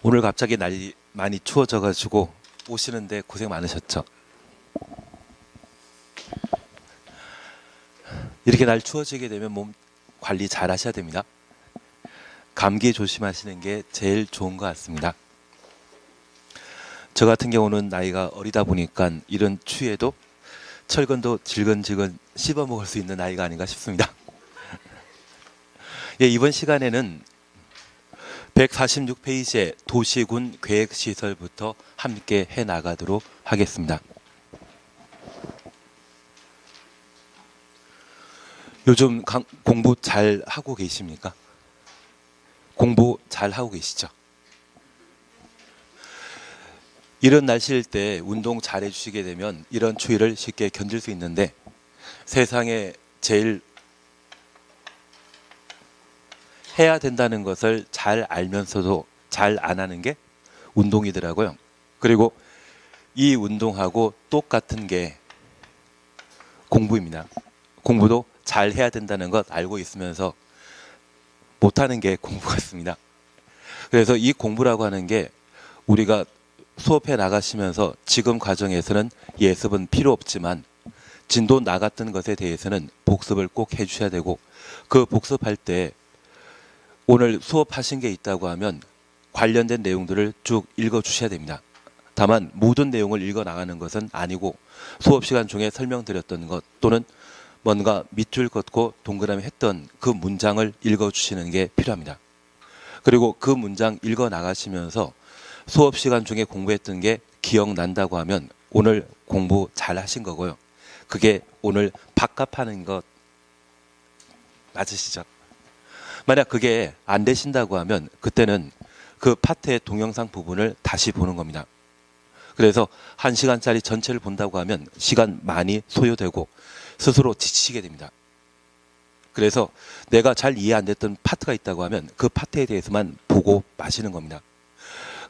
오늘 갑자기 날이 많이 추워져가지고 오시는데 고생 많으셨죠? 이렇게 날 추워지게 되면 몸 관리 잘 하셔야 됩니다. 감기 조심하시는 게 제일 좋은 것 같습니다. 저 같은 경우는 나이가 어리다 보니까 이런 추위에도 철근도 질근질근 씹어 먹을 수 있는 나이가 아닌가 싶습니다. 예, 이번 시간에는 146페이지의 도시군 계획시설부터 함께 해나가도록 하겠습니다. 요즘 공부 잘 하고 계십니까? 공부 잘 하고 계시죠? 이런 날씨일 때 운동 잘 해주시게 되면 이런 추위를 쉽게 견딜 수 있는데, 세상에 제일 해야 된다는 것을 잘 알면서도 잘 안 하는 게 운동이더라고요. 그리고 이 운동하고 똑같은 게 공부입니다. 공부도 잘 해야 된다는 것 알고 있으면서 못하는 게 공부 같습니다. 그래서 이 공부라고 하는 게 우리가 수업해 나가시면서 지금 과정에서는 예습은 필요 없지만 진도 나갔던 것에 대해서는 복습을 꼭 해주셔야 되고, 그 복습할 때 오늘 수업하신 게 있다고 하면 관련된 내용들을 쭉 읽어주셔야 됩니다. 다만 모든 내용을 읽어 나가는 것은 아니고 수업 시간 중에 설명드렸던 것 또는 뭔가 밑줄 긋고 동그라미 했던 그 문장을 읽어주시는 게 필요합니다. 그리고 그 문장 읽어 나가시면서 수업 시간 중에 공부했던 게 기억난다고 하면 오늘 공부 잘 하신 거고요. 그게 오늘 밥값하는 것 맞으시죠? 만약 그게 안 되신다고 하면 그때는 그 파트의 동영상 부분을 다시 보는 겁니다. 그래서 1시간짜리 전체를 본다고 하면 시간 많이 소요되고 스스로 지치게 됩니다. 그래서 내가 잘 이해 안 됐던 파트가 있다고 하면 그 파트에 대해서만 보고 마시는 겁니다.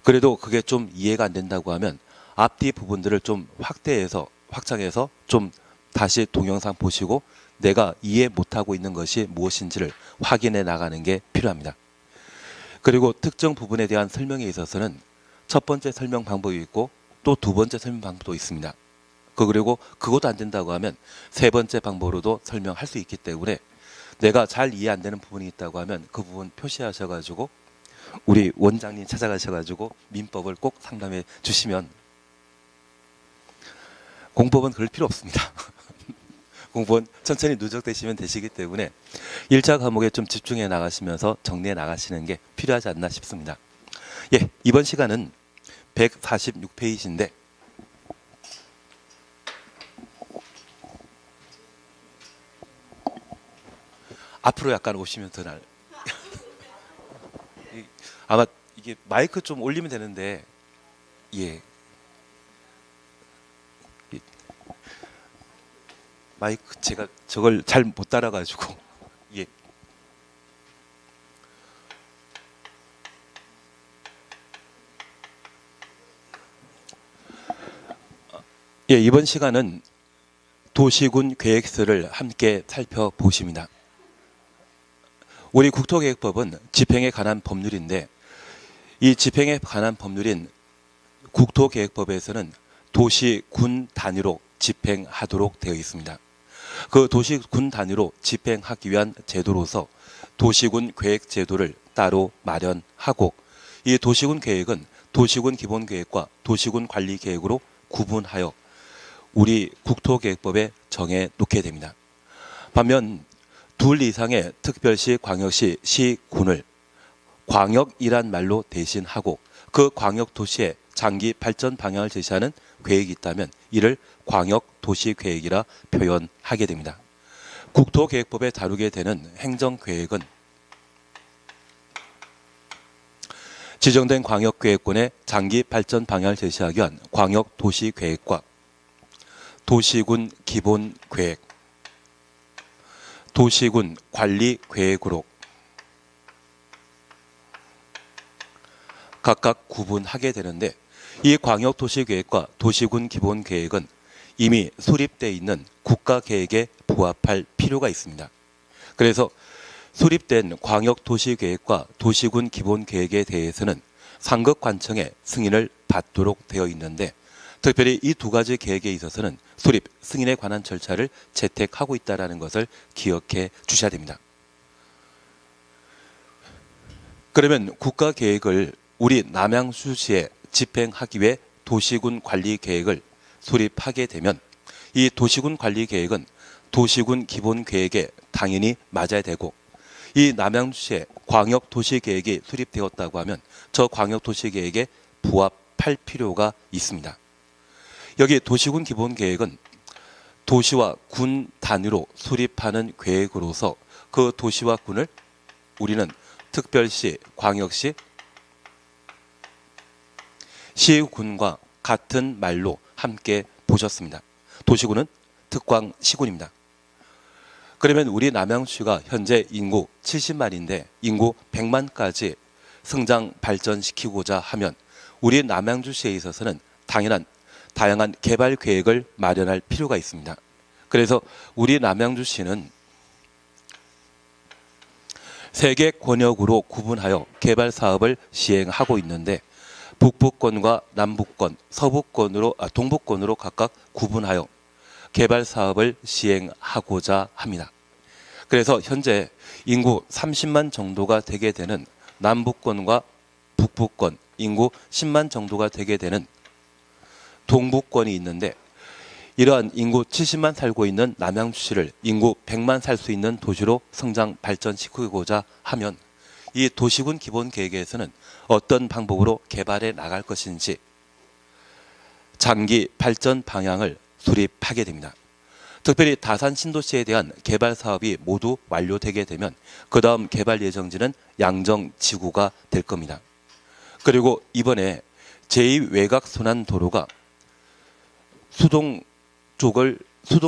그래도 그게 좀 이해가 안 된다고 하면 앞뒤 부분들을 좀 확장해서 좀 다시 동영상 보시고 내가 이해 못하고 있는 것이 무엇인지를 확인해 나가는 게 필요합니다. 그리고 특정 부분에 대한 설명에 있어서는 첫 번째 설명 방법이 있고 또 두 번째 설명 방법도 있습니다. 그리고 그것도 안 된다고 하면 세 번째 방법으로도 설명할 수 있기 때문에 내가 잘 이해 안 되는 부분이 있다고 하면 그 부분 표시하셔가지고 우리 원장님 찾아가셔가지고 민법을 꼭 상담해 주시면, 공법은 그럴 필요 없습니다. 공부는 천천히 누적되시면 되시기 때문에 1차 과목에 좀 집중해 나가시면서 정리해 나가시는 게 필요하지 않나 싶습니다. 예, 이번 시간은 146페이지인데 앞으로 약간 오시면 더 나을. 아마 이게 마이크 좀 올리면 되는데, 예. 마이크 제가 저걸 잘 못 따라가지고, 예. 예, 이번 시간은 도시군 계획서를 함께 살펴보십니다. 우리 국토계획법은 집행에 관한 법률인데, 이 집행에 관한 법률인 국토계획법에서는 도시군 단위로 집행하도록 되어 있습니다. 그 도시군 단위로 집행하기 위한 제도로서 도시군 계획 제도를 따로 마련하고, 이 도시군 계획은 도시군 기본계획과 도시군 관리계획으로 구분하여 우리 국토계획법에 정해 놓게 됩니다. 반면 둘 이상의 특별시, 광역시, 시군을 광역이란 말로 대신하고 그 광역도시의 장기 발전 방향을 제시하는 계획이 있다면 이를 광역도시계획이라 표현하게 됩니다. 국토계획법에 다루게 되는 행정계획은 지정된 광역계획권의 장기 발전 방향을 제시하기 위한 광역도시계획과 도시군 기본계획, 도시군 관리계획으로 각각 구분하게 되는데, 이 광역도시계획과 도시군 기본계획은 이미 수립되어 있는 국가계획에 부합할 필요가 있습니다. 그래서 수립된 광역도시계획과 도시군 기본계획에 대해서는 상급관청의 승인을 받도록 되어 있는데 특별히 이 두 가지 계획에 있어서는 수립 승인에 관한 절차를 채택하고 있다는 것을 기억해 주셔야 됩니다. 그러면 국가계획을 우리 남양주시에 집행하기 위해 도시군 관리계획을 수립하게 되면 이 도시군 관리계획은 도시군 기본계획에 당연히 맞아야 되고 이 남양주시에 광역도시계획이 수립되었다고 하면 저 광역도시계획에 부합할 필요가 있습니다. 여기 도시군 기본계획은 도시와 군 단위로 수립하는 계획으로서 그 도시와 군을 우리는 특별시, 광역시, 시군과 같은 말로 함께 보셨습니다. 도시군은 특광시군입니다. 그러면 우리 남양주시가 현재 인구 70만인데 인구 100만까지 성장 발전시키고자 하면 우리 남양주시에 있어서는 다양한 개발 계획을 마련할 필요가 있습니다. 그래서 우리 남양주시는 세 개 권역으로 구분하여 개발 사업을 시행하고 있는데 북부권과 남부권, 동부권으로 각각 구분하여 개발 사업을 시행하고자 합니다. 그래서 현재 인구 30만 정도가 되게 되는 남부권과 북부권, 인구 10만 정도가 되게 되는 동부권이 있는데 이러한 인구 70만 살고 있는 남양주시를 인구 100만 살 수 있는 도시로 성장 발전시키고자 하면 이 도시군 기본계획에서는 어떤 방법으로 개발해 나갈 것인지 장기 발전 방향을 수립하게 됩니다. 특별히 다산 신도시에 대한 개발 사업이 모두 완료되게 되면 그 다음 개발 예정지는 양정지구가 될 겁니다. 그리고 이번에 제2외곽순환도로가 수동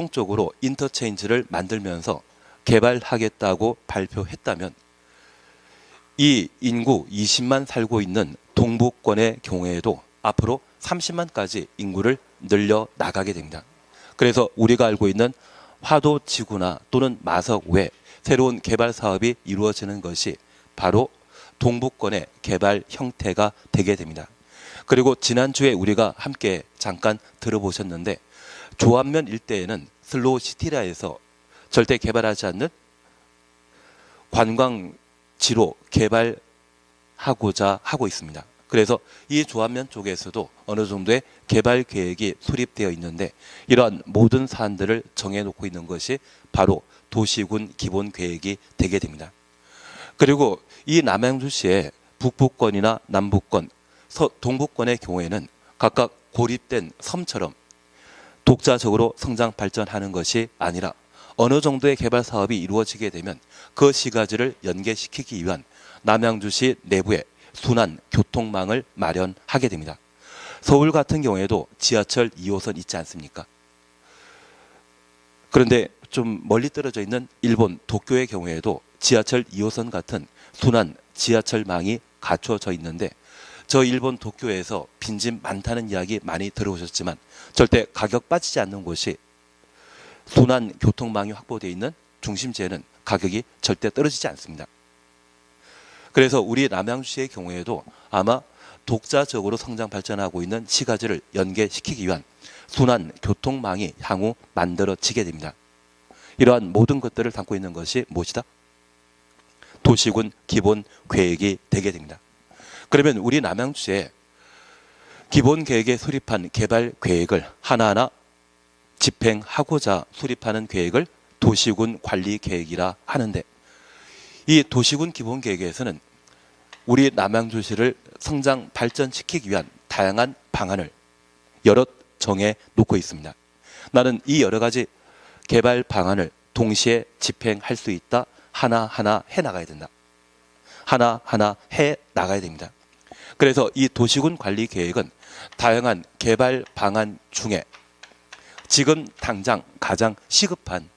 쪽으로 인터체인지를 만들면서 개발하겠다고 발표했다면 이 인구 20만 살고 있는 동부권의 경우에도 앞으로 30만까지 인구를 늘려 나가게 됩니다. 그래서 우리가 알고 있는 화도지구나 또는 마석 외 새로운 개발 사업이 이루어지는 것이 바로 동부권의 개발 형태가 되게 됩니다. 그리고 지난주에 우리가 함께 잠깐 들어보셨는데 조안면 일대에는 슬로우시티라 해서 절대 개발하지 않는 관광지로 개발하고자 하고 있습니다. 그래서 이 조안면 쪽에서도 어느 정도의 개발 계획이 수립되어 있는데 이러한 모든 사안들을 정해놓고 있는 것이 바로 도시군 기본 계획이 되게 됩니다. 그리고 이 남양주시의 북부권이나 남부권, 동부권의 경우에는 각각 고립된 섬처럼 독자적으로 성장 발전하는 것이 아니라 어느 정도의 개발 사업이 이루어지게 되면 그 시가지를 연계시키기 위한 남양주시 내부의 순환 교통망을 마련하게 됩니다. 서울 같은 경우에도 지하철 2호선 있지 않습니까? 그런데 좀 멀리 떨어져 있는 일본 도쿄의 경우에도 지하철 2호선 같은 순환 지하철망이 갖춰져 있는데 저 일본 도쿄에서 빈집 많다는 이야기 많이 들어오셨지만 절대 가격 빠지지 않는 곳이 순환 교통망이 확보되어 있는 중심지에는 가격이 절대 떨어지지 않습니다. 그래서 우리 남양주시의 경우에도 아마 독자적으로 성장 발전하고 있는 시가지를 연계시키기 위한 순환 교통망이 향후 만들어지게 됩니다. 이러한 모든 것들을 담고 있는 것이 무엇이다? 도시군 기본 계획이 되게 됩니다. 그러면 우리 남양주시에 기본 계획에 수립한 개발 계획을 하나하나 집행하고자 수립하는 계획을 도시군 관리 계획이라 하는데 이 도시군 기본 계획에서는 우리 남양주시를 성장 발전시키기 위한 다양한 방안을 여럿 정해 놓고 있습니다. 나는 이 여러 가지 개발 방안을 동시에 집행할 수 있다. 하나하나 해 나가야 된다. 하나하나 해 나가야 됩니다. 그래서 이 도시군 관리 계획은 다양한 개발 방안 중에 지금 당장 가장 시급한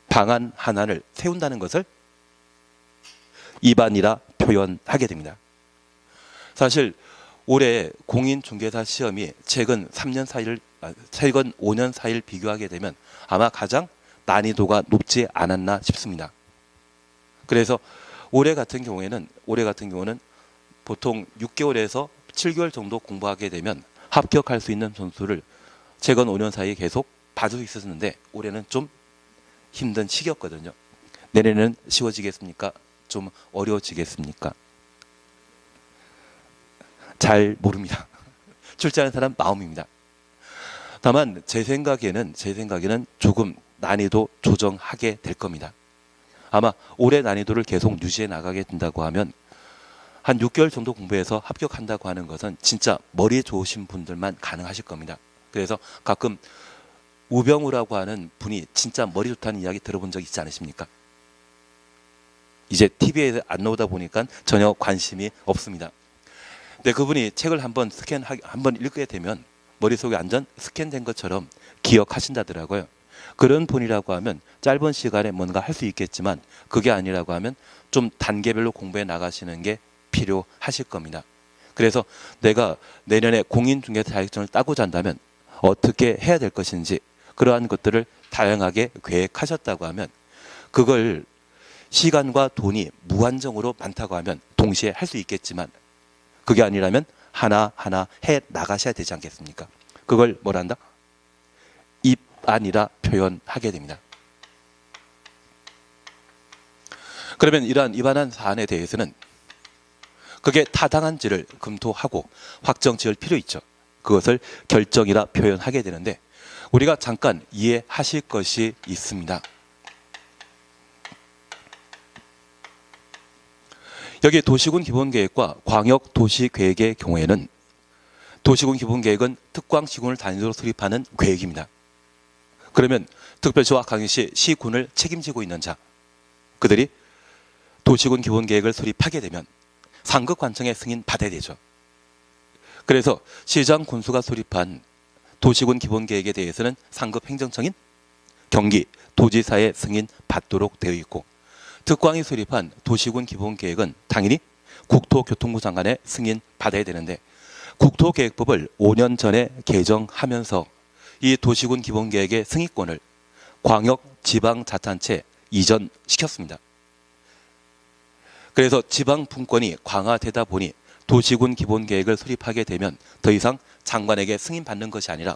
방안 하나를 세운다는 것을 입안이라 표현하게 됩니다. 사실 올해 공인중개사 시험이 최근 5년 사이를 비교하게 되면 아마 가장 난이도가 높지 않았나 싶습니다. 그래서 올해 같은 경우는 보통 6개월에서 7개월 정도 공부하게 되면 합격할 수 있는 점수를 최근 5년 사이에 계속 받을 수 있었는데 올해는 좀 힘든 시기였거든요. 내년에는 쉬워지겠습니까? 좀 어려워지겠습니까? 잘 모릅니다. 출제하는 사람 마음입니다. 다만 제 생각에는 조금 난이도 조정하게 될 겁니다. 아마 올해 난이도를 계속 유지해 나가게 된다고 하면 한 6개월 정도 공부해서 합격한다고 하는 것은 진짜 머리 좋으신 분들만 가능하실 겁니다. 그래서 가끔 우병우라고 하는 분이 진짜 머리 좋다는 이야기 들어본 적 있지 않으십니까? 이제 TV에 안 나오다 보니까 전혀 관심이 없습니다. 근데 그분이 책을 한번 읽게 되면 머릿속에 완전 스캔된 것처럼 기억하신다더라고요. 그런 분이라고 하면 짧은 시간에 뭔가 할 수 있겠지만 그게 아니라고 하면 좀 단계별로 공부해 나가시는 게 필요하실 겁니다. 그래서 내가 내년에 공인중개사 자격증을 따고자 한다면 어떻게 해야 될 것인지 그러한 것들을 다양하게 계획하셨다고 하면 그걸 시간과 돈이 무한정으로 많다고 하면 동시에 할 수 있겠지만 그게 아니라면 하나하나 해 나가셔야 되지 않겠습니까? 그걸 뭐란다? 입안이라 표현하게 됩니다. 그러면 이러한 입안한 사안에 대해서는 그게 타당한지를 검토하고 확정 지을 필요 있죠. 그것을 결정이라 표현하게 되는데 우리가 잠깐 이해하실 것이 있습니다. 여기 도시군 기본계획과 광역도시계획의 경우에는 도시군 기본계획은 특광시군을 단위로 수립하는 계획입니다. 그러면 특별시와 강릉시, 시군을 책임지고 있는 자, 그들이 도시군 기본계획을 수립하게 되면 상급관청의 승인 받아야 되죠. 그래서 시장 군수가 수립한 도시군 기본계획에 대해서는 상급행정청인 경기 도지사의 승인 받도록 되어 있고 특광이 수립한 도시군 기본계획은 당연히 국토교통부 장관의 승인 받아야 되는데 국토계획법을 5년 전에 개정하면서 이 도시군 기본계획의 승인권을 광역지방자치단체에 이전시켰습니다. 그래서 지방분권이 강화되다 보니 도시군 기본계획을 수립하게 되면 더 이상 장관에게 승인받는 것이 아니라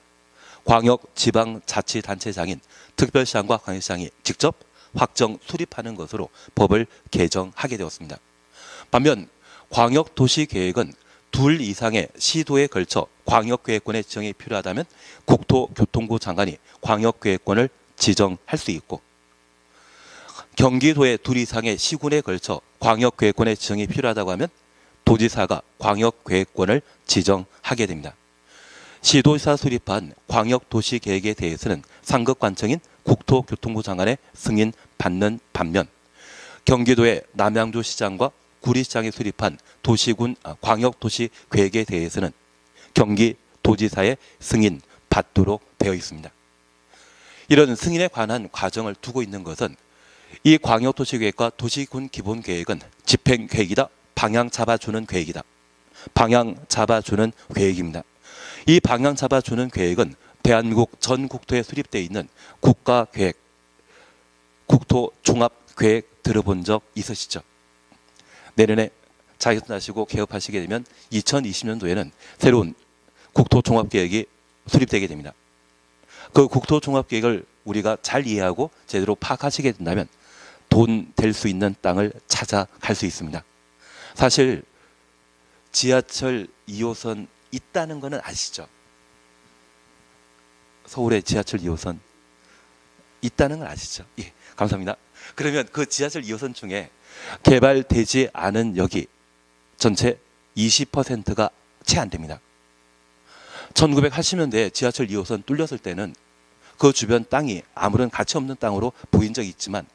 광역지방자치단체장인 특별시장과 광역시장이 직접 확정 수립하는 것으로 법을 개정하게 되었습니다. 반면 광역도시계획은 둘 이상의 시도에 걸쳐 광역계획권의 지정이 필요하다면 국토교통부 장관이 광역계획권을 지정할 수 있고 경기도의 둘 이상의 시군에 걸쳐 광역계획권의 지정이 필요하다고 하면 도지사가 광역계획권을 지정하게 됩니다. 시도지사 수립한 광역도시계획에 대해서는 상급관청인 국토교통부 장관의 승인 받는 반면 경기도의 남양주시장과 구리시장이 수립한 광역도시계획에 대해서는 경기도지사의 승인 받도록 되어 있습니다. 이런 승인에 관한 과정을 두고 있는 것은 이 광역도시계획과 도시군 기본계획은 집행계획이다. 방향 잡아주는 계획이다. 방향 잡아주는 계획입니다. 이 방향 잡아주는 계획은 대한민국 전 국토에 수립되어 있는 국가계획, 국토종합계획 들어본 적 있으시죠? 내년에 자격증 따시고 개업하시게 되면 2020년도에는 새로운 국토종합계획이 수립되게 됩니다. 그 국토종합계획을 우리가 잘 이해하고 제대로 파악하시게 된다면 돈 될 수 있는 땅을 찾아갈 수 있습니다. 사실 지하철 2호선 있다는 것은 아시죠? 서울에 지하철 2호선 있다는 걸 아시죠? 예, 감사합니다. 그러면 그 지하철 2호선 중에 개발되지 않은 역이 전체 20%가 채 안 됩니다. 1980년대에 지하철 2호선 뚫렸을 때는 그 주변 땅이 아무런 가치 없는 땅으로 보인 적이 있지만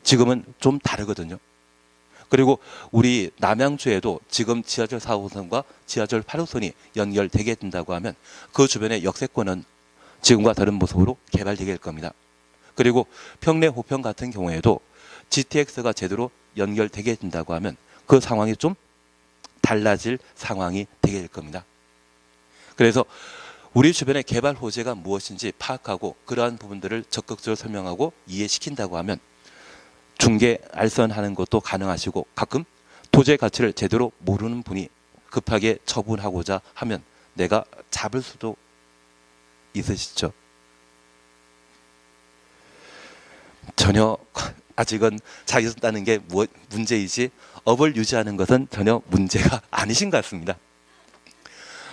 지금은 좀 다르거든요. 그리고 우리 남양주에도 지금 지하철 4호선과 지하철 8호선이 연결되게 된다고 하면 그 주변의 역세권은 지금과 다른 모습으로 개발되게 될 겁니다. 그리고 평내 호평 같은 경우에도 GTX가 제대로 연결되게 된다고 하면 그 상황이 좀 달라질 상황이 되게 될 겁니다. 그래서 우리 주변의 개발 호재가 무엇인지 파악하고 그러한 부분들을 적극적으로 설명하고 이해시킨다고 하면 중개 알선하는 것도 가능하시고 가끔 토지의 가치를 제대로 모르는 분이 급하게 처분하고자 하면 내가 잡을 수도 있으시죠? 전혀 아직은 자기 손 따는 게 문제이지 업을 유지하는 것은 전혀 문제가 아니신 것 같습니다.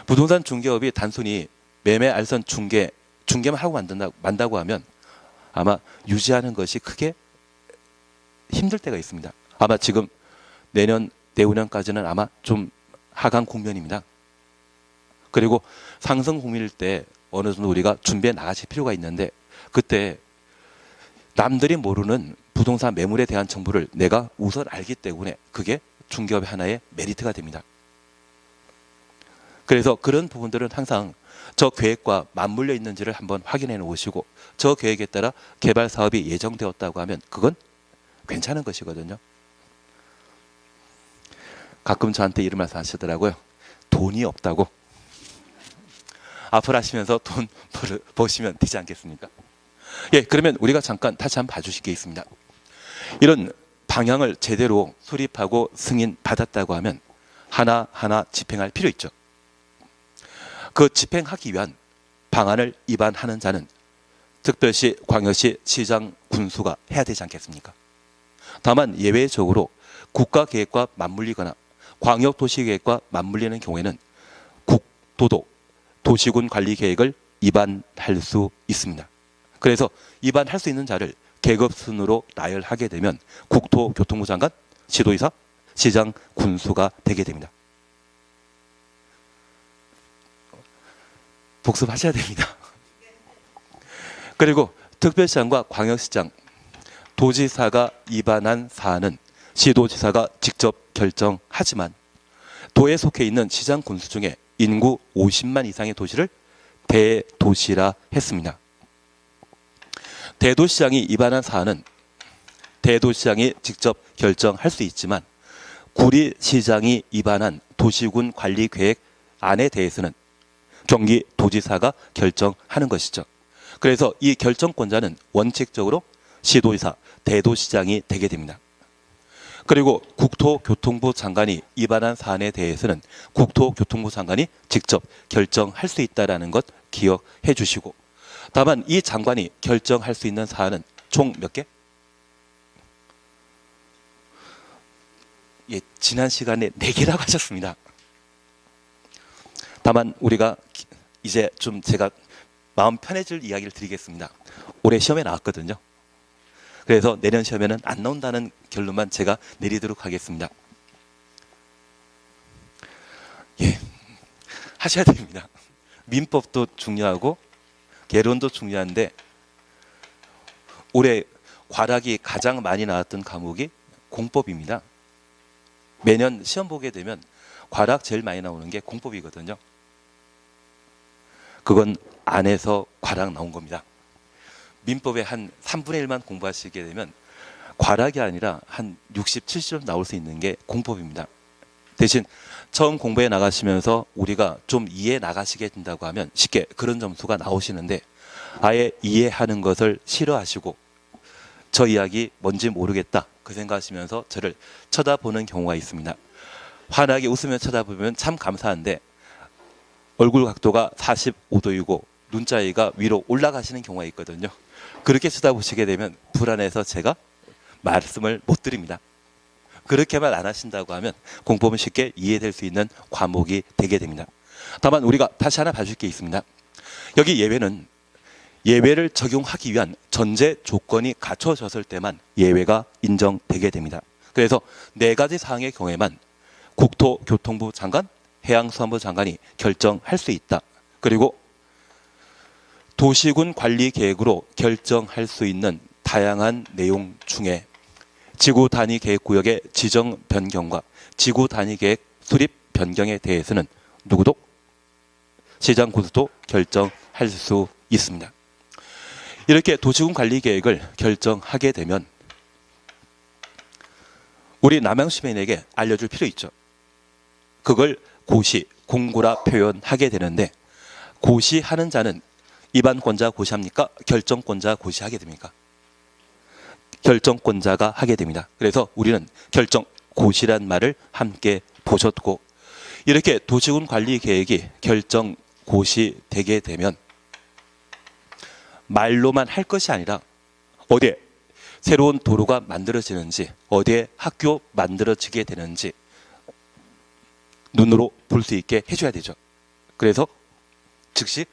부동산 중개업이 단순히 매매 알선 중개만 하고 만다고 하면 아마 유지하는 것이 크게 힘들 때가 있습니다. 아마 지금 내년 내후년까지는 아마 좀 하강 국면입니다. 그리고 상승 국면일 때 어느 정도 우리가 준비해 나가실 필요가 있는데 그때 남들이 모르는 부동산 매물에 대한 정보를 내가 우선 알기 때문에 그게 중개업의 하나의 메리트가 됩니다. 그래서 그런 부분들은 항상 저 계획과 맞물려 있는지를 한번 확인해 놓으시고 저 계획에 따라 개발 사업이 예정되었다고 하면 그건 괜찮은 것이거든요. 가끔 저한테 이런 말씀 하시더라고요. 돈이 없다고. 앞을 하시면서 돈 버시면 되지 않겠습니까? 예, 그러면 우리가 잠깐 다시 한번 봐주실 게 있습니다. 이런 방향을 제대로 수립하고 승인 받았다고 하면 하나하나 집행할 필요 있죠. 그 집행하기 위한 방안을 위반하는 자는 특별시, 광역시, 시장, 군수가 해야 되지 않겠습니까? 다만 예외적으로 국가계획과 맞물리거나 광역도시계획과 맞물리는 경우에는 국토도 도시군 관리계획을 위반할 수 있습니다. 그래서 위반할 수 있는 자를 계급순으로 나열하게 되면 국토교통부 장관, 시도의사, 시장, 군수가 되게 됩니다. 복습하셔야 됩니다. 그리고 특별시장과 광역시장, 도지사가 위반한 사안은 시도지사가 직접 결정하지만 도에 속해 있는 시장 군수 중에 인구 50만 이상의 도시를 대도시라 했습니다. 대도시장이 위반한 사안은 대도시장이 직접 결정할 수 있지만 구리시장이 위반한 도시군 관리 계획 안에 대해서는 경기도지사가 결정하는 것이죠. 그래서 이 결정권자는 원칙적으로 시도지사, 대도시장이 되게 됩니다. 그리고 국토교통부 장관이 위반한 사안에 대해서는 국토교통부 장관이 직접 결정할 수 있다는 것 기억해 주시고 다만 이 장관이 결정할 수 있는 사안은 총 몇 개? 예, 지난 시간에 4개라고 하셨습니다. 다만 우리가 이제 좀 제가 마음 편해질 이야기를 드리겠습니다. 올해 시험에 나왔거든요. 그래서 내년 시험에는 안 나온다는 결론만 제가 내리도록 하겠습니다. 예, 하셔야 됩니다. 민법도 중요하고 개론도 중요한데 올해 과락이 가장 많이 나왔던 과목이 공법입니다. 매년 시험 보게 되면 과락 제일 많이 나오는 게 공법이거든요. 그건 안에서 과락 나온 겁니다. 민법의 한 3분의 1만 공부하시게 되면 과락이 아니라 한 60, 70점 나올 수 있는 게 공법입니다. 대신 처음 공부해 나가시면서 우리가 좀 이해해 나가시게 된다고 하면 쉽게 그런 점수가 나오시는데 아예 이해하는 것을 싫어하시고 저 이야기 뭔지 모르겠다 그 생각하시면서 저를 쳐다보는 경우가 있습니다. 환하게 웃으며 쳐다보면 참 감사한데 얼굴 각도가 45도이고 눈자위가 위로 올라가시는 경우가 있거든요. 그렇게 쳐다보시게 되면 불안해서 제가 말씀을 못 드립니다. 그렇게만 안 하신다고 하면 공법은 쉽게 이해될 수 있는 과목이 되게 됩니다. 다만 우리가 다시 하나 봐줄 게 있습니다. 여기 예외는 예외를 적용하기 위한 전제 조건이 갖춰졌을 때만 예외가 인정되게 됩니다. 그래서 4가지 사항의 경우에만 국토교통부 장관, 해양수산부 장관이 결정할 수 있다. 그리고 도시군 관리 계획으로 결정할 수 있는 다양한 내용 중에 지구 단위 계획 구역의 지정 변경과 지구 단위 계획 수립 변경에 대해서는 누구도 시장 군수도 결정할 수 있습니다. 이렇게 도시군 관리 계획을 결정하게 되면 우리 남양시민에게 알려줄 필요 있죠. 그걸 고시, 공고라 표현하게 되는데 고시하는 자는 위반권자 고시합니까? 결정권자 고시하게 됩니까? 결정권자가 하게 됩니다. 그래서 우리는 결정 고시란 말을 함께 보셨고 이렇게 도시군 관리 계획이 결정 고시되게 되면 말로만 할 것이 아니라 어디에 새로운 도로가 만들어지는지, 어디에 학교 만들어지게 되는지 눈으로 볼 수 있게 해줘야 되죠. 그래서 즉시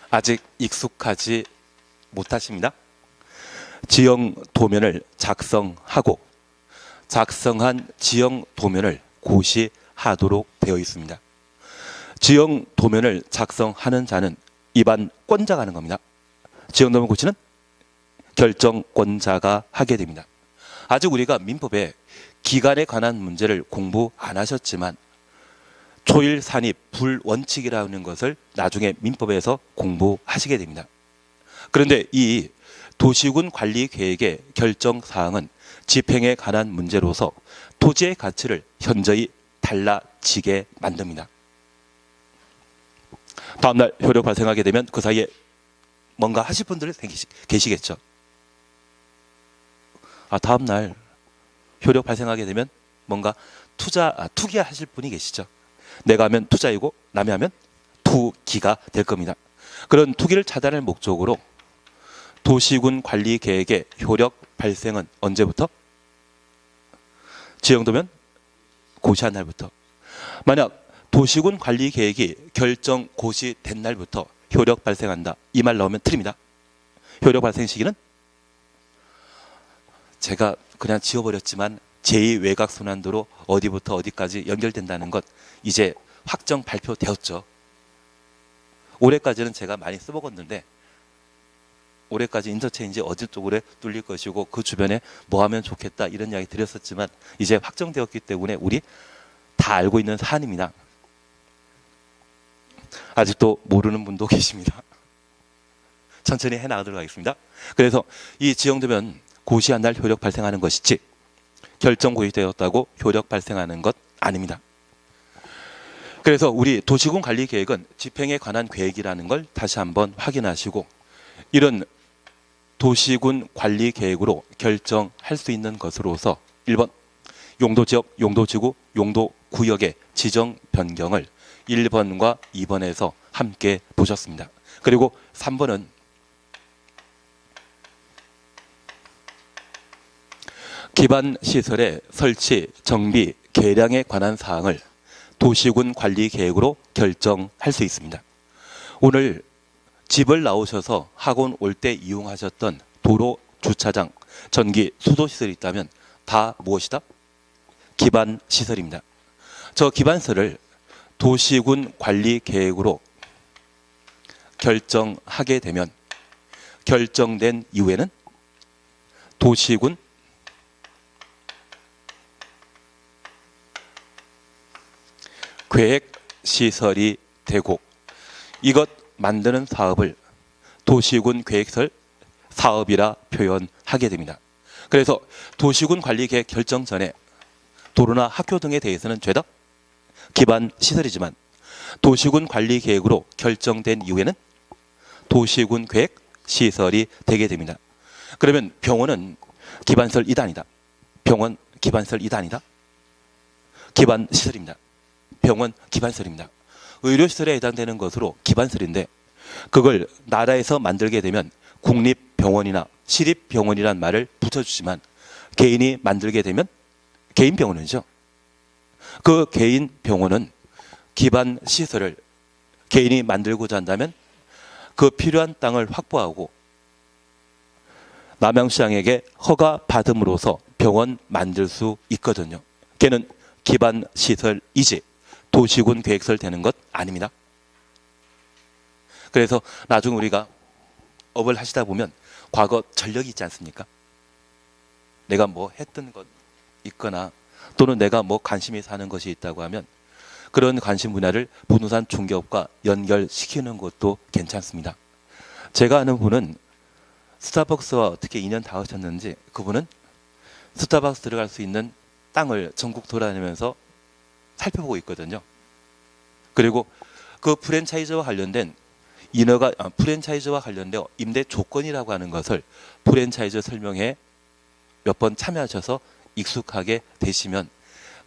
아직 익숙하지 못하십니다. 지형 도면을 작성하고 작성한 지형 도면을 고시하도록 되어 있습니다. 지형 도면을 작성하는 자는 입안권자가 하는 겁니다. 지형 도면 고시는 결정권자가 하게 됩니다. 아직 우리가 민법에 기간에 관한 문제를 공부 안 하셨지만 초일 산입 불원칙이라는 것을 나중에 민법에서 공부하시게 됩니다. 그런데 이 도시군 관리 계획의 결정 사항은 집행에 관한 문제로서 토지의 가치를 현저히 달라지게 만듭니다. 다음날 효력 발생하게 되면 그 사이에 뭔가 하실 분들 계시겠죠. 다음날 효력 발생하게 되면 뭔가 투기하실 분이 계시죠. 내가 하면 투자이고 남이 하면 투기가 될 겁니다. 그런 투기를 차단할 목적으로 도시군 관리 계획의 효력 발생은 언제부터? 지형도면 고시한 날부터. 만약 도시군 관리 계획이 결정 고시된 날부터 효력 발생한다, 이 말 나오면 틀립니다. 효력 발생 시기는 제가 그냥 지워버렸지만 제2외곽순환도로 어디부터 어디까지 연결된다는 것 이제 확정 발표되었죠. 올해까지는 제가 많이 써먹었는데 올해까지 인터체인지 어디 쪽으로 뚫릴 것이고 그 주변에 뭐 하면 좋겠다 이런 이야기 드렸었지만 이제 확정되었기 때문에 우리 다 알고 있는 사안입니다. 아직도 모르는 분도 계십니다. 천천히 해나가도록 하겠습니다. 그래서 이 지형도면 고시한 날 효력 발생하는 것이지 결정 고시되었다고 효력 발생하는 것 아닙니다. 그래서 우리 도시군 관리 계획은 집행에 관한 계획이라는 걸 다시 한번 확인하시고 이런 도시군 관리 계획으로 결정할 수 있는 것으로서 1번 용도지역, 용도지구, 용도구역의 지정 변경을 1번과 2번에서 함께 보셨습니다. 그리고 3번은 기반시설의 설치, 정비, 개량에 관한 사항을 도시군 관리 계획으로 결정할 수 있습니다. 오늘 집을 나오셔서 학원 올 때 이용하셨던 도로, 주차장, 전기, 수도시설이 있다면 다 무엇이다? 기반시설입니다. 저 기반시설을 도시군 관리 계획으로 결정하게 되면 결정된 이후에는 도시군 계획시설이 되고 이것 만드는 사업을 도시군 계획설 사업이라 표현하게 됩니다. 그래서 도시군 관리계획 결정 전에 도로나 학교 등에 대해서는 죄다 기반시설이지만 도시군 관리계획으로 결정된 이후에는 도시군 계획 시설이 되게 됩니다. 그러면 병원은 기반시설 2단이다. 병원 기반시설 2단이다. 기반시설입니다. 병원 기반시설입니다. 의료시설에 해당되는 것으로 기반시설인데 그걸 나라에서 만들게 되면 국립병원이나 시립병원이란 말을 붙여주지만 개인이 만들게 되면 개인병원이죠. 그 개인병원은 기반시설을 개인이 만들고자 한다면 그 필요한 땅을 확보하고 남양시장에게 허가 받음으로써 병원 만들 수 있거든요. 걔는 기반시설이지 도시군 계획설 되는 것 아닙니다. 그래서 나중에 우리가 업을 하시다 보면 과거 전력이 있지 않습니까? 내가 뭐 했던 것 있거나 또는 내가 뭐 관심이 사는 것이 있다고 하면 그런 관심 분야를 부동산 중개업과 연결시키는 것도 괜찮습니다. 제가 아는 분은 스타벅스와 어떻게 인연 닿으셨는지 그분은 스타벅스 들어갈 수 있는 땅을 전국 돌아다니면서 살펴보고 있거든요. 그리고 그 프랜차이즈와 관련된 프랜차이즈와 관련된 임대 조건이라고 하는 것을 프랜차이즈 설명회에 몇 번 참여하셔서 익숙하게 되시면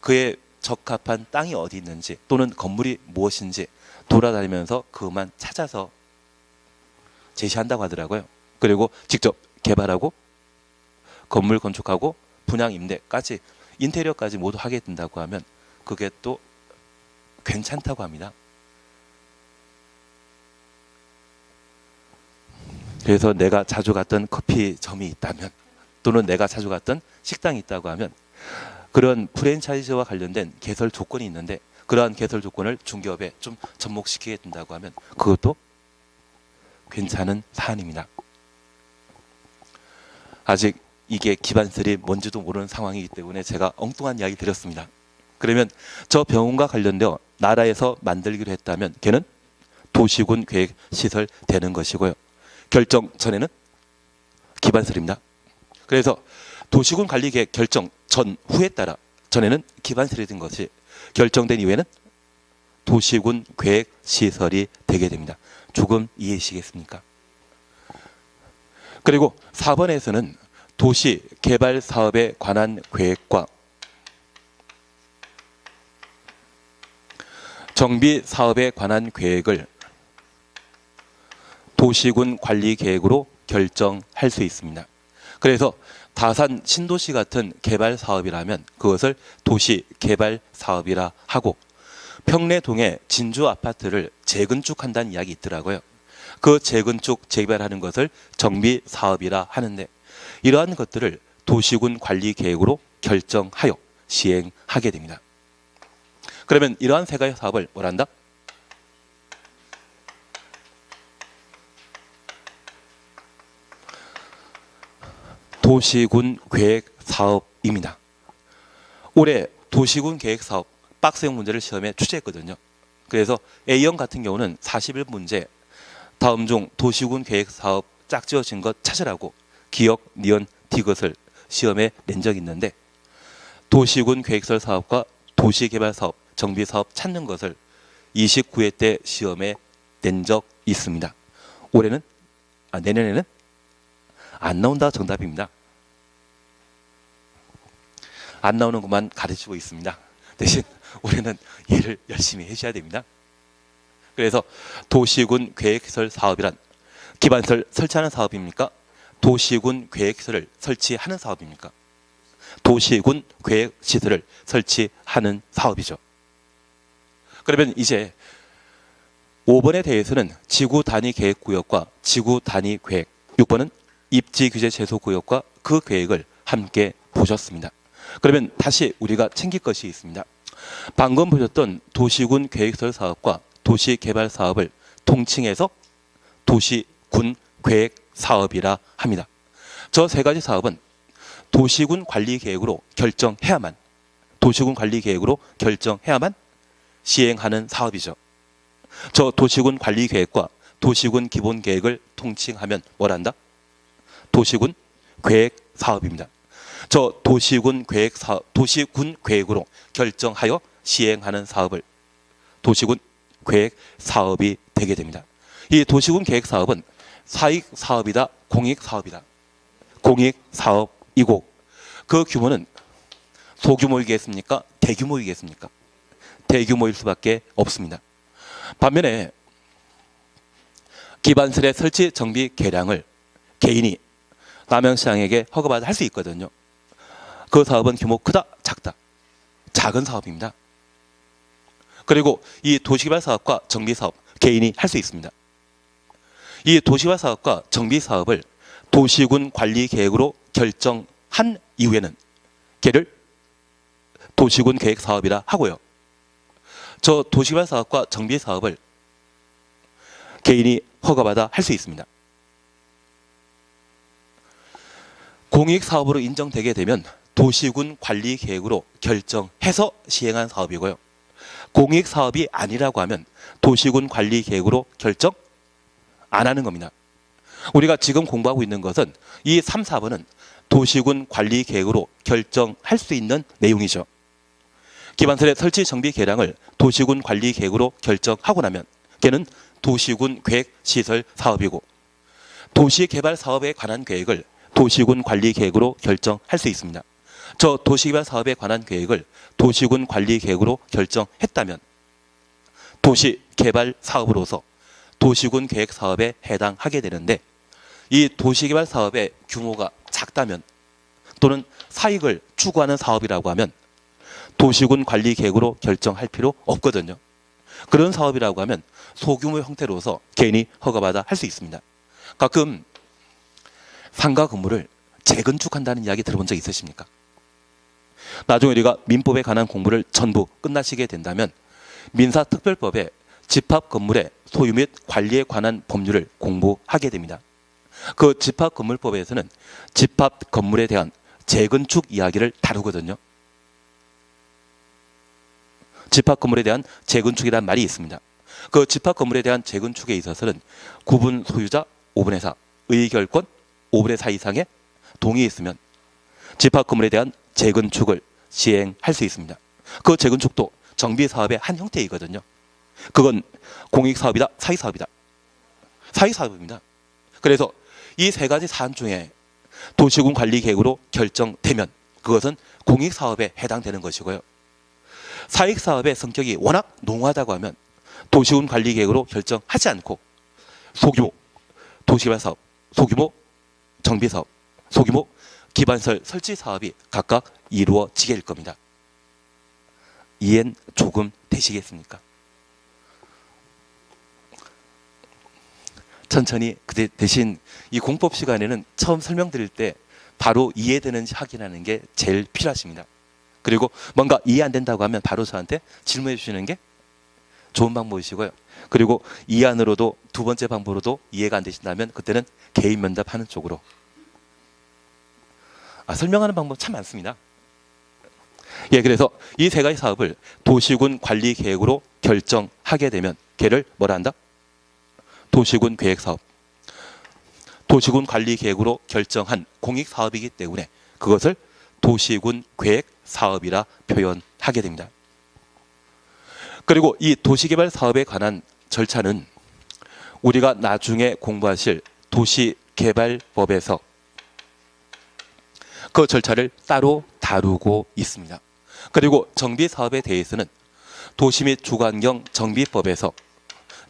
그에 적합한 땅이 어디 있는지 또는 건물이 무엇인지 돌아다니면서 그것만 찾아서 제시한다고 하더라고요. 그리고 직접 개발하고 건물 건축하고 분양 임대까지 인테리어까지 모두 하게 된다고 하면 그게 또 괜찮다고 합니다. 그래서 내가 자주 갔던 커피점이 있다면 또는 내가 자주 갔던 식당이 있다고 하면 그런 프랜차이즈와 관련된 개설 조건이 있는데 그러한 개설 조건을 중개업에 좀 접목시키게 된다고 하면 그것도 괜찮은 사안입니다. 아직 이게 기반설이 뭔지도 모르는 상황이기 때문에 제가 엉뚱한 이야기 드렸습니다. 그러면 저 병원과 관련되어 나라에서 만들기로 했다면 걔는 도시군 계획 시설 되는 것이고요. 결정 전에는 기반설입니다. 그래서 도시군 관리 계획 결정 전후에 따라 전에는 기반설이 된 것이 결정된 이후에는 도시군 계획 시설이 되게 됩니다. 조금 이해하시겠습니까? 그리고 4번에서는 도시 개발 사업에 관한 계획과 정비 사업에 관한 계획을 도시군 관리 계획으로 결정할 수 있습니다. 그래서 다산 신도시 같은 개발 사업이라면 그것을 도시 개발 사업이라 하고 평내동의 진주 아파트를 재건축한다는 이야기 있더라고요. 그 재건축 재개발하는 것을 정비 사업이라 하는데 이러한 것들을 도시군 관리 계획으로 결정하여 시행하게 됩니다. 그러면 이러한 세 가지 사업을 뭐라 한다? 도시군 계획 사업입니다. 올해 도시군 계획 사업 박스형 문제를 시험에 출제했거든요. 그래서 A형 같은 경우는 41문제 다음 중 도시군 계획 사업 짝지어진 것 찾으라고 기억, 니은, 디귿을 시험에 낸 적이 있는데 도시군 계획설 사업과 도시개발 사업, 정비 사업 찾는 것을 29회 때 시험에 낸 적 있습니다. 올해는 내년에는 안 나온다 정답입니다. 안 나오는 것만 가르치고 있습니다. 대신 올해는 일을 열심히 해줘야 됩니다. 그래서 도시군 계획시설 사업이란 기반시설 설치하는 사업입니까? 도시군 계획시설을 설치하는 사업입니까? 도시군 계획시설을 설치하는 사업이죠. 그러면 이제 5번에 대해서는 지구 단위 계획 구역과 지구 단위 계획, 6번은 입지 규제 제소 구역과 그 계획을 함께 보셨습니다. 그러면 다시 우리가 챙길 것이 있습니다. 방금 보셨던 도시군 계획설 사업과 도시개발 사업을 통칭해서 도시군 계획 사업이라 합니다. 저 세 가지 사업은 도시군 관리 계획으로 결정해야만 시행하는 사업이죠. 저 도시군 관리 계획과 도시군 기본 계획을 통칭하면 뭘 한다? 도시군 계획 사업입니다. 저 도시군 계획 사업, 도시군 계획으로 결정하여 시행하는 사업을 도시군 계획 사업이 되게 됩니다. 이 도시군 계획 사업은 사익 사업이다, 공익 사업이다. 공익 사업이고 그 규모는 소규모이겠습니까? 대규모이겠습니까? 대규모일 수밖에 없습니다. 반면에 기반설의 설치 정비 계량을 개인이 남양시장에게 허가받아 할 수 있거든요. 그 사업은 규모 크다, 작다, 작은 사업입니다. 그리고 이 도시개발 사업과 정비 사업 개인이 할 수 있습니다. 이 도시개발 사업과 정비 사업을 도시군 관리 계획으로 결정한 이후에는 걔를 도시군 계획 사업이라 하고요. 저 도시개발 사업과 정비 사업을 개인이 허가받아 할 수 있습니다. 공익 사업으로 인정되게 되면 도시군 관리 계획으로 결정해서 시행한 사업이고요. 공익 사업이 아니라고 하면 도시군 관리 계획으로 결정 안 하는 겁니다. 우리가 지금 공부하고 있는 것은 이 3, 4번은 도시군 관리 계획으로 결정할 수 있는 내용이죠. 기반설의 설치 정비 계량을 도시군 관리 계획으로 결정하고 나면 걔는 도시군 계획 시설 사업이고 도시 개발 사업에 관한 계획을 도시군 관리 계획으로 결정할 수 있습니다. 저 도시개발 사업에 관한 계획을 도시군 관리 계획으로 결정했다면 도시개발 사업으로서 도시군 계획 사업에 해당하게 되는데, 이 도시개발 사업의 규모가 작다면 또는 사익을 추구하는 사업이라고 하면 도시군 관리 계획으로 결정할 필요 없거든요. 그런 사업이라고 하면 소규모 형태로서 개인이 허가받아 할 수 있습니다. 가끔 상가 건물을 재건축한다는 이야기 들어본 적 있으십니까? 나중에 우리가 민법에 관한 공부를 전부 끝나시게 된다면 민사특별법에 집합 건물의 소유 및 관리에 관한 법률을 공부하게 됩니다. 그 집합 건물법에서는 집합 건물에 대한 재건축 이야기를 다루거든요. 집합 건물에 대한 재건축이라는 말이 있습니다. 그 집합 건물에 대한 재건축에 있어서는 구분 소유자 5분의 4, 의결권 5분의 4 이상의 동의이 있으면 집합 건물에 대한 재건축을 시행할 수 있습니다. 그 재건축도 정비 사업의 한 형태이거든요. 그건 공익 사업이다, 사익 사업이다. 사익 사업입니다. 그래서 이 세 가지 사안 중에 도시군 관리 계획으로 결정되면 그것은 공익 사업에 해당되는 것이고요. 사익 사업의 성격이 워낙 농후하다고 하면 도시군 관리 계획으로 결정하지 않고 소규모 도시개발 사업, 소규모 정비 사업, 소규모 기반시설 설치 사업이 각각 이루어지게 될 겁니다. 이해는 조금 되시겠습니까? 천천히 그 대신 이 공법 시간에는 처음 설명드릴 때 바로 이해되는지 확인하는 게 제일 필요하십니다. 그리고 뭔가 이해 안 된다고 하면 바로 저한테 질문해 주시는 게 좋은 방법이시고요. 그리고 이 안으로도 두 번째 방법으로도 이해가 안 되신다면 그때는 개인 면담하는 쪽으로. 설명하는 방법 참 많습니다. 예, 그래서 이 세 가지 사업을 도시군 관리 계획으로 결정하게 되면 걔를 뭐라 한다? 도시군 계획 사업. 도시군 관리 계획으로 결정한 공익 사업이기 때문에 그것을 도시군 계획 사업이라 표현하게 됩니다. 그리고 이 도시개발 사업에 관한 절차는 우리가 나중에 공부하실 도시개발법에서 그 절차를 따로 다루고 있습니다. 그리고 정비사업에 대해서는 도시 및 주거환경 정비법에서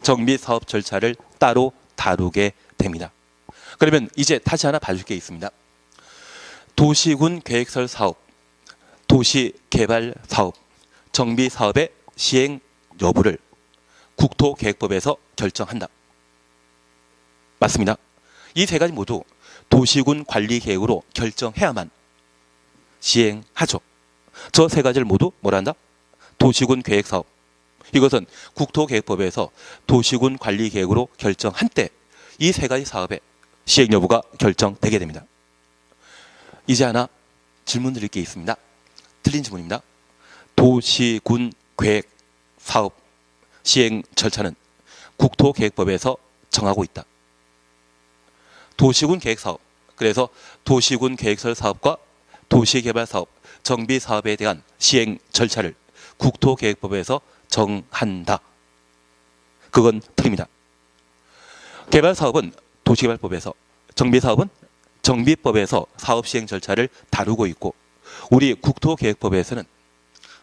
정비사업 절차를 따로 다루게 됩니다. 그러면 이제 다시 하나 봐줄 게 있습니다. 도시군 계획설 사업, 도시개발 사업, 정비사업의 시행 여부를 국토계획법에서 결정한다. 맞습니다. 이 세 가지 모두 도시군 관리 계획으로 결정해야만 시행하죠. 저 세 가지를 모두 뭐라 한다? 도시군 계획 사업. 이것은 국토계획법에서 도시군 관리 계획으로 결정한 때 이 세 가지 사업의 시행 여부가 결정되게 됩니다. 이제 하나 질문 드릴 게 있습니다. 틀린 질문입니다. 도시군 계획 사업 시행 절차는 국토계획법에서 정하고 있다. 도시군 계획 사업, 그래서 도시군 계획설 사업과 도시개발 사업, 정비 사업에 대한 시행 절차를 국토계획법에서 정한다. 그건 틀립니다. 개발 사업은 도시개발법에서, 정비 사업은 정비법에서 사업 시행 절차를 다루고 있고 우리 국토계획법에서는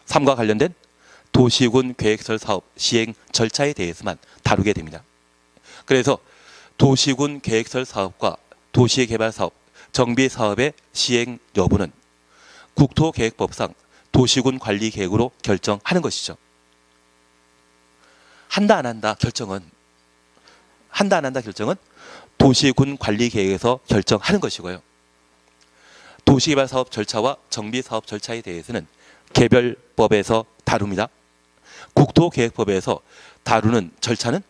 3과 관련된 도시군 계획설 사업 시행 절차에 대해서만 다루게 됩니다. 그래서 도시군 계획설 사업과 도시개발 사업, 정비 사업의 시행 여부는 국토계획법상 도시군 관리 계획으로 결정하는 것이죠. 한다 안 한다 결정은 도시군 관리 계획에서 결정하는 것이고요. 도시개발 사업 절차와 정비 사업 절차에 대해서는 개별법에서 다룹니다. 국토계획법에서 다루는 절차는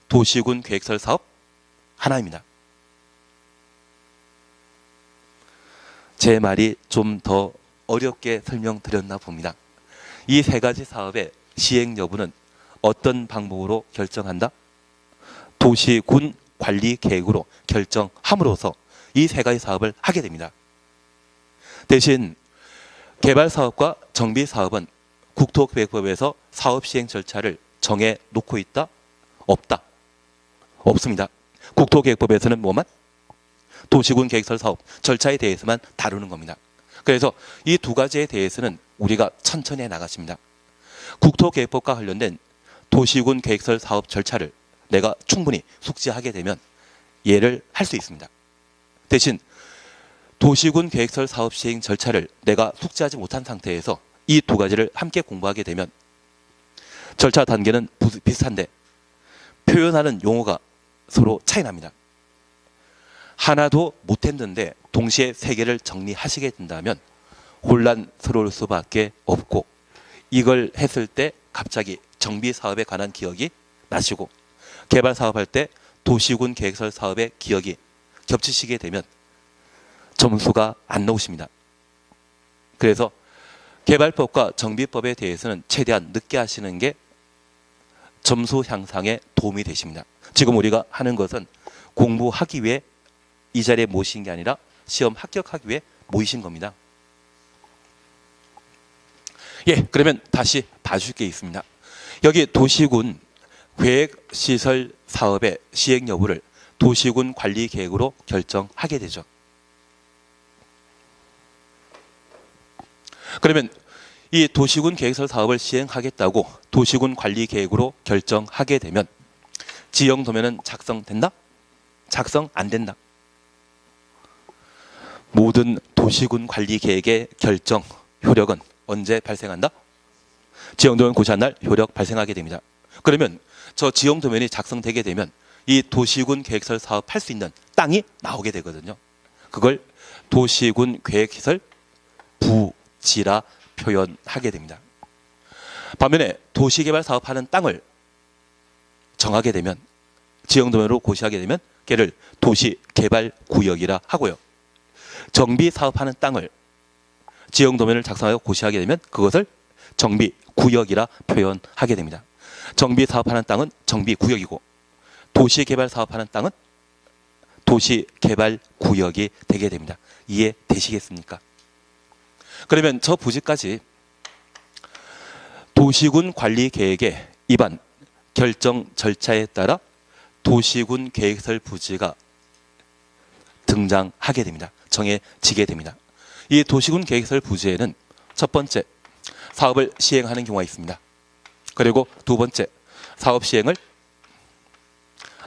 도시군 계획설 사업 하나입니다. 제 말이 좀 더 어렵게 설명드렸나 봅니다. 이 세 가지 사업의 시행 여부는 어떤 방법으로 결정한다? 도시군 관리 계획으로 결정함으로써 이 세 가지 사업을 하게 됩니다. 대신 개발 사업과 정비 사업은 국토계획법에서 사업 시행 절차를 정해 놓고 있다? 없다? 없습니다. 국토계획법에서는 뭐만? 도시군 계획설 사업 절차에 대해서만 다루는 겁니다. 그래서 이 두 가지에 대해서는 우리가 천천히 나가십니다. 국토계획법과 관련된 도시군 계획설 사업 절차를 내가 충분히 숙지하게 되면 얘를 할 수 있습니다. 대신 도시군 계획설 사업 시행 절차를 내가 숙지하지 못한 상태에서 이 두 가지를 함께 공부하게 되면 절차 단계는 비슷한데 표현하는 용어가 서로 차이 납니다. 하나도 못했는데 동시에 세 개를 정리하시게 된다면 혼란스러울 수밖에 없고, 이걸 했을 때 갑자기 정비 사업에 관한 기억이 나시고 개발 사업할 때 도시군 계획설 사업의 기억이 겹치시게 되면 점수가 안 나오십니다. 그래서 개발법과 정비법에 대해서는 최대한 늦게 하시는 게 점수 향상에 도움이 되십니다. 지금 우리가 하는 것은 공부하기 위해 이 자리에 모신 게 아니라 시험 합격하기 위해 모이신 겁니다. 예, 그러면 다시 봐줄 게 있습니다. 여기 도시군 계획시설 사업의 시행 여부를 도시군 관리계획으로 결정하게 되죠. 그러면 이 도시군 계획설 사업을 시행하겠다고 도시군 관리계획으로 결정하게 되면 지형도면은 작성된다? 작성 안 된다? 모든 도시군 관리계획의 결정 효력은 언제 발생한다? 지형도면 고시한 날 효력 발생하게 됩니다. 그러면 저 지형도면이 작성되게 되면 이 도시군 계획설 사업 할 수 있는 땅이 나오게 되거든요. 그걸 도시군 계획시설 부지라 표현하게 됩니다. 반면에 도시개발 사업하는 땅을 정하게 되면 지형도면으로 고시하게 되면 걔를 도시개발구역이라 하고요. 정비 사업하는 땅을 지형도면을 작성하여 고시하게 되면 그것을 정비구역이라 표현하게 됩니다. 정비 사업하는 땅은 정비구역이고 도시개발 사업하는 땅은 도시개발구역이 되게 됩니다. 이해되시겠습니까? 그러면 저 부지까지 도시군 관리계획의 입안 결정 절차에 따라 도시군 계획설 부지가 등장하게 됩니다. 정해지게 됩니다. 이 도시군 계획설 부지에는 첫 번째, 사업을 시행하는 경우가 있습니다. 그리고 두 번째, 사업 시행을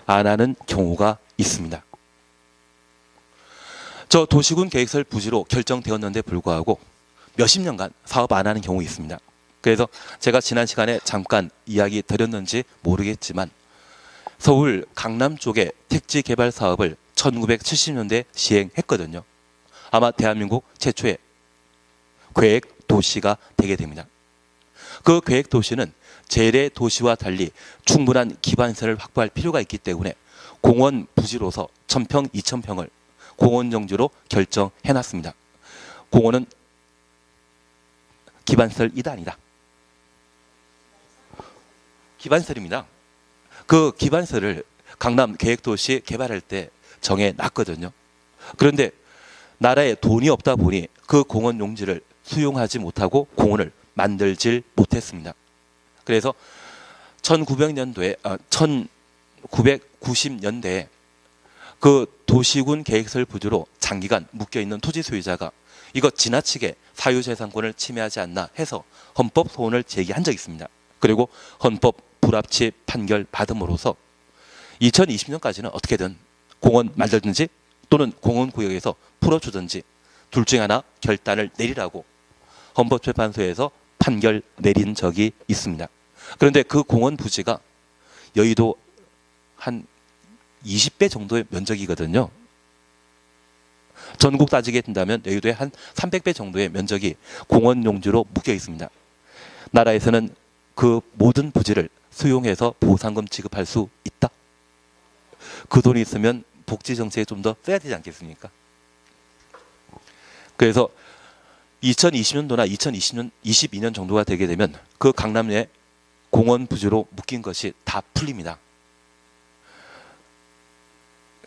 안 하는 경우가 있습니다. 저 도시군 계획설 부지로 결정되었는데 불구하고 몇십 년간 사업 안 하는 경우 있습니다. 그래서 제가 지난 시간에 잠깐 이야기 드렸는지 모르겠지만 서울 강남 쪽에 택지 개발 사업을 1970년대 시행했거든요. 아마 대한민국 최초의 계획 도시가 되게 됩니다. 그 계획 도시는 재래 도시와 달리 충분한 기반시설을 확보할 필요가 있기 때문에 공원 부지로서 1000평, 2000평을 공원 용지로 결정해놨습니다. 공원은 기반시설이다 아니다? 기반시설입니다. 그 기반시설을 강남 계획도시 개발할 때 정해놨거든요. 그런데 나라에 돈이 없다 보니 그 공원 용지를 수용하지 못하고 공원을 만들질 못했습니다. 그래서 1990년대에 그 도시군 계획설 부지로 장기간 묶여있는 토지 소유자가 이거 지나치게 사유재산권을 침해하지 않나 해서 헌법 소원을 제기한 적이 있습니다. 그리고 헌법 불합치 판결 받음으로써 2020년까지는 어떻게든 공원 만들든지 또는 공원구역에서 풀어주든지 둘 중에 하나 결단을 내리라고 헌법재판소에서 판결 내린 적이 있습니다. 그런데 그 공원 부지가 여의도 한 20배 정도의 면적이거든요. 전국 따지게 된다면 여의도에 한 300배 정도의 면적이 공원 용지로 묶여 있습니다. 나라에서는 그 모든 부지를 수용해서 보상금 지급할 수 있다. 그 돈이 있으면 복지 정책에 좀 더 써야 되지 않겠습니까? 그래서 2020년도나 2022년 정도가 되게 되면 그 강남 내 공원 부지로 묶인 것이 다 풀립니다.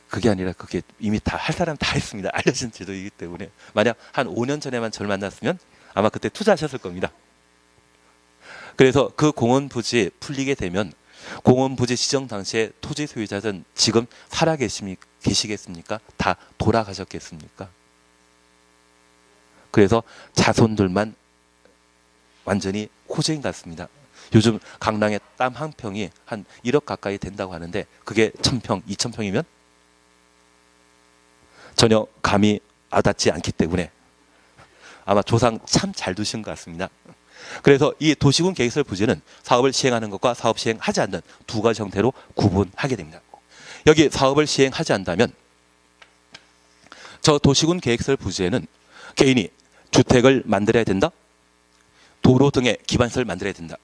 그게 아니라 그게 이미 다 할 사람 다 했습니다. 알려진 제도이기 때문에 만약 한 5년 전에만 저를 만났으면 아마 그때 투자하셨을 겁니다. 그래서 그 공원 부지 풀리게 되면 공원 부지 지정 당시에 토지 소유자는 지금 살아 계시겠습니까? 다 돌아가셨겠습니까? 그래서 자손들만 완전히 호주인 같습니다. 요즘 강남의 땅 한 평이 한 1억 가까이 된다고 하는데 그게 1000평, 2000평이면 전혀 감이 와닿지 않기 때문에 아마 조상 참 잘 두신 것 같습니다. 그래서 이 도시군 계획설 부지는 사업을 시행하는 것과 사업 시행하지 않는 두 가지 형태로 구분하게 됩니다. 여기 사업을 시행하지 않다면 저 도시군 계획설 부지에는 개인이 주택을 만들어야 된다. 도로 등의 기반시설을 만들어야 된다.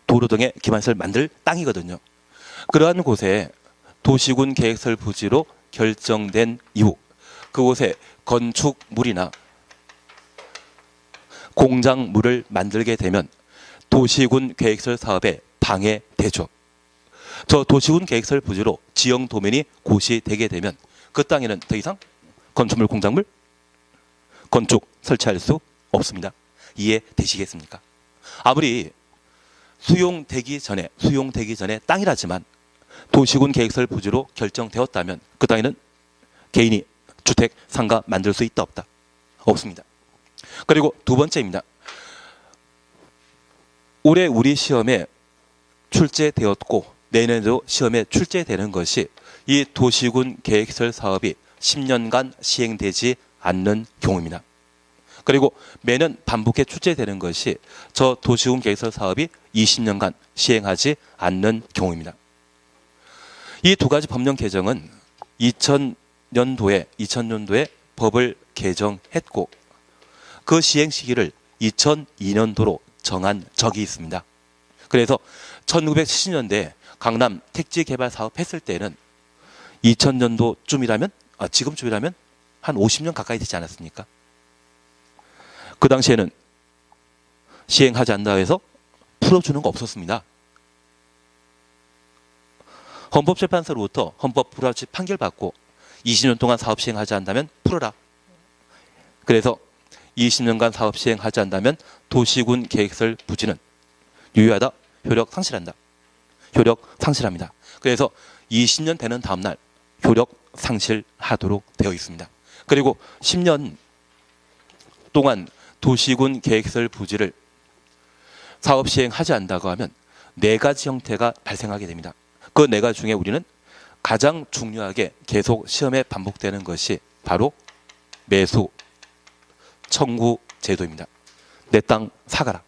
도로 등의 기반시설을 만들 땅이거든요. 그러한 곳에 도시군 계획설 부지로 결정된 이후 그곳에 건축물이나 공작물을 만들게 되면 도시군 계획설 사업에 방해되죠. 저 도시군 계획설 부지로 지형 도면이 고시되게 되면 그 땅에는 더 이상 건축물, 공작물, 건축 설치할 수 없습니다. 이해되시겠습니까? 아무리 수용되기 전에 땅이라지만 도시군 계획설 부지로 결정되었다면 그 땅에는 개인이 주택, 상가 만들 수 있다 없다? 없습니다. 그리고 두 번째입니다. 올해 우리 시험에 출제되었고 내년에도 시험에 출제되는 것이 이 도시군 계획설 사업이 10년간 시행되지 않는 경우입니다. 그리고 매년 반복해 출제되는 것이 저 도시군 계획설 사업이 20년간 시행하지 않는 경우입니다. 이 두 가지 법령 개정은 2000년도에 법을 개정했고 그 시행 시기를 2002년도로 정한 적이 있습니다. 그래서 1970년대 강남 택지 개발 사업 했을 때는 2000년도쯤이라면 지금쯤이라면 한 50년 가까이 되지 않았습니까? 그 당시에는 시행하지 않는다고 해서 풀어주는 거 없었습니다. 헌법재판소로부터 헌법 불합치 판결 받고 20년 동안 사업 시행하지 않는다면 풀어라. 그래서 20년간 사업 시행하지 않는다면 도시군 계획설 부지는 유효하다, 효력 상실합니다. 그래서 20년 되는 다음 날 효력 상실하도록 되어 있습니다. 그리고 10년 동안 도시군 계획설 부지를 사업 시행하지 않는다고 하면 네 가지 형태가 발생하게 됩니다. 그 네 가지 중에 우리는 가장 중요하게 계속 시험에 반복되는 것이 바로 매수 청구 제도입니다. 내 땅 사가라.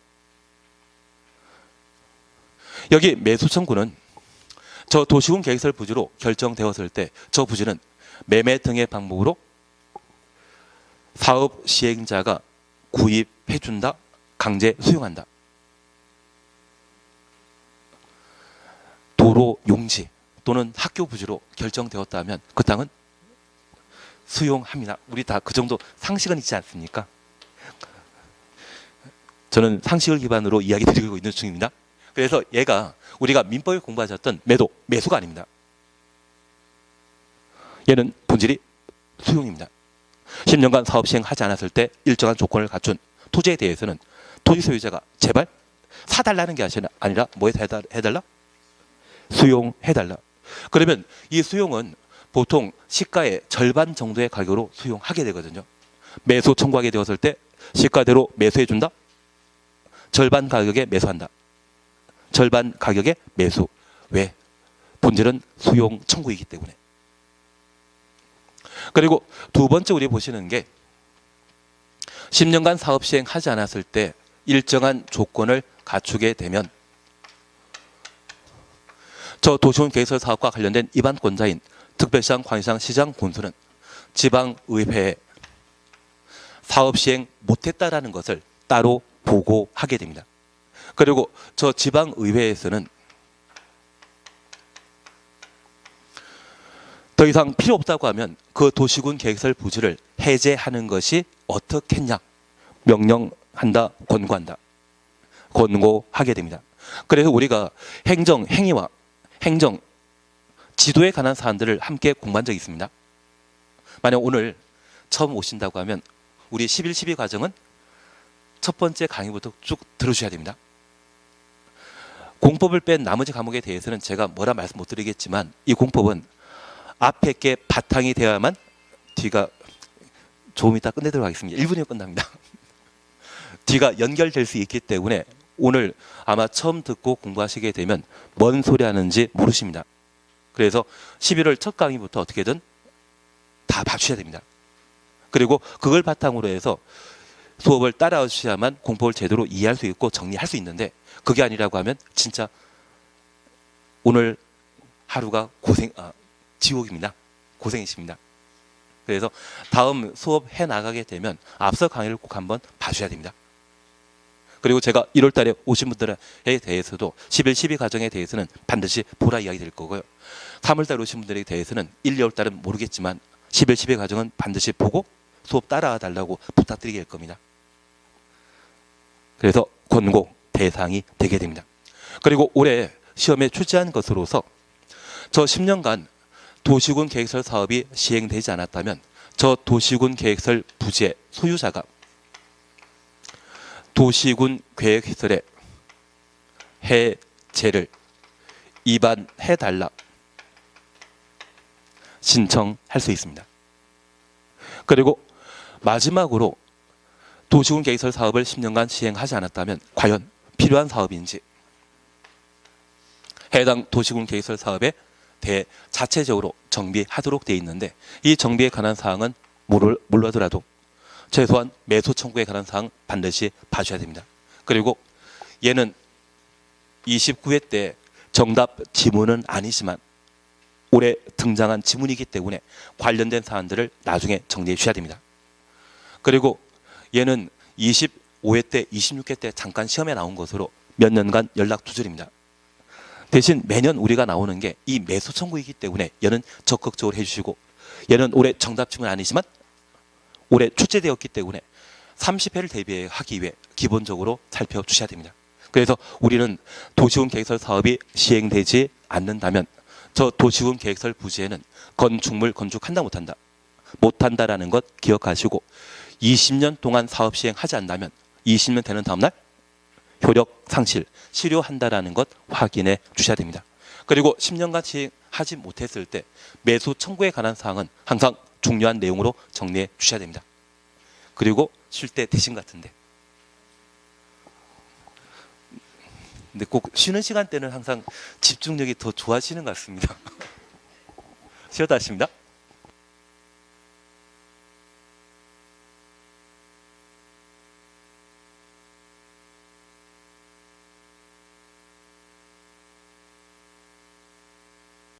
여기 매수 청구는 저 도시군 계획설 부지로 결정되었을 때 저 부지는 매매 등의 방법으로 사업 시행자가 구입해준다, 강제 수용한다. 도로 용지 또는 학교 부지로 결정되었다면 그 땅은 수용합니다. 우리 다 그 정도 상식은 있지 않습니까? 저는 상식을 기반으로 이야기 드리고 있는 중입니다. 그래서 얘가 우리가 민법에 공부하셨던 매수가 아닙니다. 얘는 본질이 수용입니다. 10년간 사업 시행하지 않았을 때 일정한 조건을 갖춘 토지에 대해서는 토지 소유자가 제발 사달라는 게 아니라 뭐 해달라? 수용해달라. 그러면 이 수용은 보통 시가의 절반 정도의 가격으로 수용하게 되거든요. 매수 청구하게 되었을 때 시가대로 매수해준다. 절반 가격에 매수한다. 절반 가격에 매수. 왜? 본질은 수용 청구이기 때문에. 그리고 두 번째 우리 보시는 게 10년간 사업 시행하지 않았을 때 일정한 조건을 갖추게 되면 저 도시군 계획설 사업과 관련된 입안권자인 특별시장, 광역시장, 시장, 군수는 지방의회에 사업 시행 못했다라는 것을 따로 보고하게 됩니다. 그리고 저 지방의회에서는 더 이상 필요 없다고 하면 그 도시군 계획설 부지를 해제하는 것이 어떻겠냐 명령한다, 권고하게 됩니다. 그래서 우리가 행정, 행위와 행정, 지도에 관한 사안들을 함께 공부한 적이 있습니다. 만약 오늘 처음 오신다고 하면 우리 11, 12 과정은 첫 번째 강의부터 쭉 들어주셔야 됩니다. 공법을 뺀 나머지 과목에 대해서는 제가 뭐라 말씀 못 드리겠지만 이 공법은 앞에 게 바탕이 되어야만 뒤가 조금 이따 끝내도록 하겠습니다. 1분이면 끝납니다. 뒤가 연결될 수 있기 때문에 오늘 아마 처음 듣고 공부하시게 되면 뭔 소리 하는지 모르십니다. 그래서 11월 첫 강의부터 어떻게든 다 봐주셔야 됩니다. 그리고 그걸 바탕으로 해서 수업을 따라와 주셔야만 공법을 제대로 이해할 수 있고 정리할 수 있는데 그게 아니라고 하면 진짜 오늘 하루가 지옥입니다. 고생이십니다. 그래서 다음 수업 해 나가게 되면 앞서 강의를 꼭 한번 봐주셔야 됩니다. 그리고 제가 1월 달에 오신 분들에 대해서도 11, 12 과정에 대해서는 반드시 보라 이야기 될 거고요. 3월 달에 오신 분들에 대해서는 1, 2월 달은 모르겠지만 11, 12 과정은 반드시 보고 수업 따라와 달라고 부탁드리게 될 겁니다. 그래서 권고 대상이 되게 됩니다. 그리고 올해 시험에 출제한 것으로서 저 10년간 도시군 계획설 사업이 시행되지 않았다면 저 도시군 계획설 부지의 소유자가 도시군 계획설의 해제를 위반해달라 신청할 수 있습니다. 그리고 마지막으로 도시군 계획설 사업을 10년간 시행하지 않았다면 과연 필요한 사업인지 해당 도시군 계획설 사업에 대해 자체적으로 정비하도록 되어 있는데 이 정비에 관한 사항은 몰라더라도 최소한 매수 청구에 관한 사항 반드시 봐줘야 됩니다. 그리고 얘는 29회 때 정답 지문은 아니지만 올해 등장한 지문이기 때문에 관련된 사안들을 나중에 정리해 주셔야 됩니다. 그리고 얘는 25회 때 26회 때 잠깐 시험에 나온 것으로 몇 년간 연락 두절입니다. 대신 매년 우리가 나오는 게 이 매수 청구이기 때문에 얘는 적극적으로 해주시고 얘는 올해 정답 지문 아니지만 올해 출제되었기 때문에 30회를 대비하기 위해 기본적으로 살펴주셔야 됩니다. 그래서 우리는 도시군 계획설 사업이 시행되지 않는다면 저 도시군 계획설 부지에는 건축물 건축한다 못한다라는 것 기억하시고 20년 동안 사업 시행하지 않는다면 20년 되는 다음날 효력 상실, 실효한다라는 것 확인해 주셔야 됩니다. 그리고 10년간 시행하지 못했을 때 매수 청구에 관한 사항은 항상 중요한 내용으로 정리해 주셔야 됩니다. 그리고 쉴 때 대신 같은데 근데 꼭 쉬는 시간 때는 항상 집중력이 더 좋아지는 것 같습니다. 쉬었다 하십니다.